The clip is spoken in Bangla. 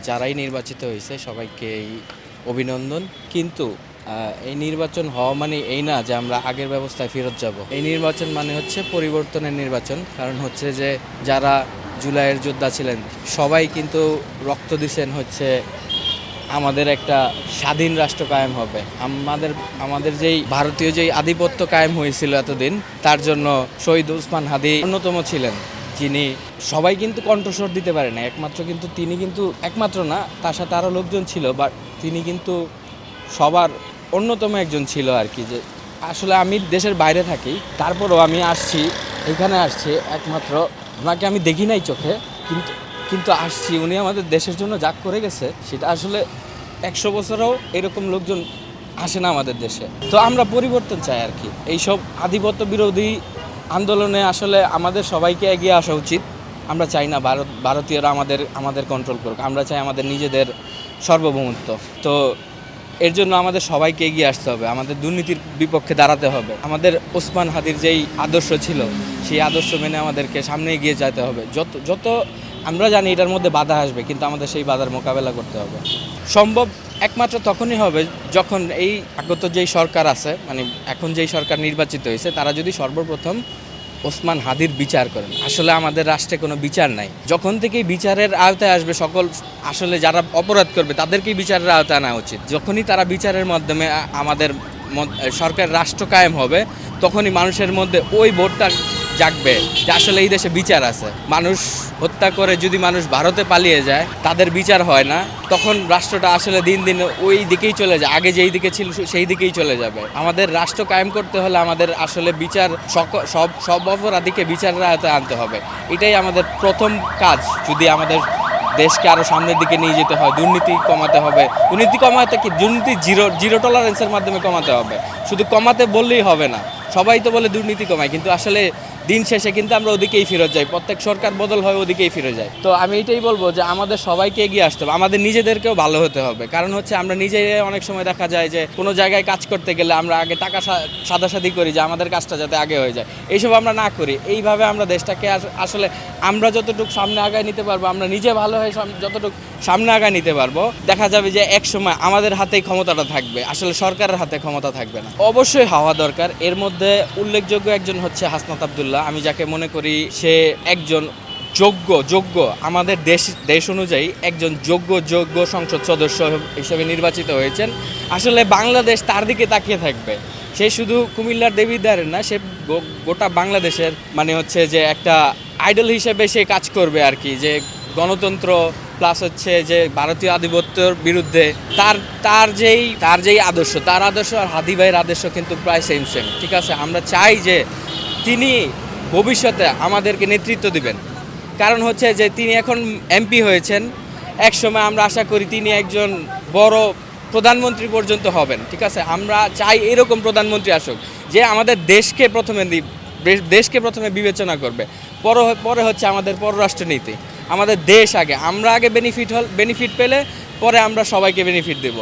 যারাই নির্বাচিত হয়েছে সবাইকেই অভিনন্দন। কিন্তু এই নির্বাচন হওয়া মানে এই না যে আমরা আগের ব্যবস্থায় ফেরত যাব। এই নির্বাচন মানে হচ্ছে পরিবর্তনের নির্বাচন। কারণ হচ্ছে যে যারা জুলাইয়ের যোদ্ধা ছিলেন সবাই কিন্তু রক্ত দিছেন হচ্ছে আমাদের একটা স্বাধীন রাষ্ট্র কায়েম হবে। আমাদের যেই ভারতীয় যেই আধিপত্য কায়েম হয়েছিল এতদিন, তার জন্য শহীদ ওসমান হাদি অন্যতম ছিলেন, যিনি সবাই কিন্তু কণ্ঠস্বর দিতে পারে না। তিনি কিন্তু একমাত্র না, তার সাথে আরও লোকজন ছিল, বাট তিনি কিন্তু সবার অন্যতম একজন ছিল আর কি। যে আসলে আমি দেশের বাইরে থাকি, তারপরও আমি এখানে আসছি একমাত্র, ওনাকে আমি দেখি নাই চোখে, কিন্তু কিন্তু আসছি। উনি আমাদের দেশের জন্য যা করে গেছে সেটা আসলে 100 বছরেও এরকম লোকজন আসে না আমাদের দেশে। তো আমরা পরিবর্তন চাই আর কি। এইসব আধিপত্য বিরোধী আন্দোলনে আসলে আমাদের সবাইকে এগিয়ে আসা উচিত। আমরা চাই না ভারতীয়রা আমাদের কন্ট্রোল করুক। আমরা চাই আমাদের নিজেদের সার্বভৌমত্ব। তো এর জন্য আমাদের সবাইকে এগিয়ে আসতে হবে, আমাদের দুর্নীতির বিপক্ষে দাঁড়াতে হবে। আমাদের ওসমান হাদির যেই আদর্শ ছিল সেই আদর্শ মেনে আমাদেরকে সামনে এগিয়ে যেতে হবে। যত আমরা জানি এটার মধ্যে বাধা আসবে, কিন্তু আমাদের সেই বাধার মোকাবেলা করতে হবে। সম্ভব একমাত্র তখনই হবে যখন এই আগত যেই সরকার আছে, মানে এখন যেই সরকার নির্বাচিত হয়েছে, তারা যদি সর্বপ্রথম ওসমান হাদির বিচার করেন। আসলে আমাদের রাষ্ট্রে কোনো বিচার নাই। যখন থেকেই বিচারের আওতায় আসবে আসলে যারা অপরাধ করবে তাদেরকেই বিচারের আওতায় আনা উচিত। যখনই তারা বিচারের মাধ্যমে আমাদের সরকার রাষ্ট্র কায়েম হবে, তখনই মানুষের মধ্যে ওই ভোটটা জাগবে যে আসলে এই দেশে বিচার আছে। মানুষ হত্যা করে যদি মানুষ ভারতে পালিয়ে যায়, তাদের বিচার হয় না, তখন রাষ্ট্রটা আসলে দিন দিন ওই দিকেই চলে যায়। আগে যেই দিকে ছিল সেই দিকেই চলে যাবে। আমাদের রাষ্ট্র কায়েম করতে হলে আমাদের আসলে বিচার সব অপরাধীকে বিচারের আওতায় আনতে হবে। এটাই আমাদের প্রথম কাজ। যদি আমাদের দেশকে আরও সামনের দিকে নিয়ে যেতে হয়, দুর্নীতি কমাতে হবে। দুর্নীতি জিরো টলারেন্সের মাধ্যমে কমাতে হবে। শুধু কমাতে বললেই হবে না। সবাই তো বলে দুর্নীতি কমায়, কিন্তু আসলে দিন শেষে কিন্তু আমরা ওদিকেই ফিরে যাই। প্রত্যেক সরকার বদল হয় ওদিকেই ফিরে যায়। তো আমি এটাই বলবো যে আমাদের সবাইকে এগিয়ে আসতে হবে, আমাদের নিজেদেরকেও ভালো হতে হবে। কারণ হচ্ছে আমরা নিজেই অনেক সময় দেখা যায় যে কোনো জায়গায় কাজ করতে গেলে আমরা আগে টাকা সাদাসাদি করি যে আমাদের কাজটা যাতে আগে হয়ে যায়। এইসব আমরা না করি। এইভাবে আমরা দেশটাকে আসলে আমরা যতটুকু সামনে আগায় নিতে পারবো, আমরা নিজে ভালো হয়ে যতটুকু সামনে আগায় নিতে পারবো, দেখা যাবে যে এক সময় আমাদের হাতেই ক্ষমতাটা থাকবে, আসলে সরকারের হাতে ক্ষমতা থাকবে না। অবশ্যই হওয়া দরকার। এর মধ্যে উল্লেখযোগ্য একজন হচ্ছে হাসনাত আব্দুল্লাহ। আমি যাকে মনে করি সে একজন যোগ্য আমাদের দেশ অনুযায়ী একজন যোগ্য সংসদ সদস্য হিসেবে নির্বাচিত হয়েছেন। আসলে বাংলাদেশ তার দিকে তাকিয়ে থাকবে। সে শুধু কুমিল্লার দেবিদ্বারের না, সে গোটা বাংলাদেশের মানে হচ্ছে যে একটা আইডল হিসেবে সে কাজ করবে আর কি। যে গণতন্ত্র প্লাস হচ্ছে যে ভারতীয় আধিপত্যের বিরুদ্ধে তার যেই আদর্শ আর হাদি ভাইয়ের আদর্শ কিন্তু প্রায় সেম। ঠিক আছে, আমরা চাই যে তিনি ভবিষ্যতে আমাদেরকে নেতৃত্ব দিবেন। কারণ হচ্ছে যে তিনি এখন এমপি হয়েছেন, এক সময় আমরা আশা করি তিনি একজন বড় প্রধানমন্ত্রী পর্যন্ত হবেন। ঠিক আছে, আমরা চাই এরকম প্রধানমন্ত্রী আসুক যে আমাদের দেশকে প্রথমে বিবেচনা করবে। পরে হচ্ছে আমাদের পররাষ্ট্রনীতি। আমাদের দেশ আগে, আমরা আগে বেনিফিট পেলে পরে আমরা সবাইকে বেনিফিট দেব।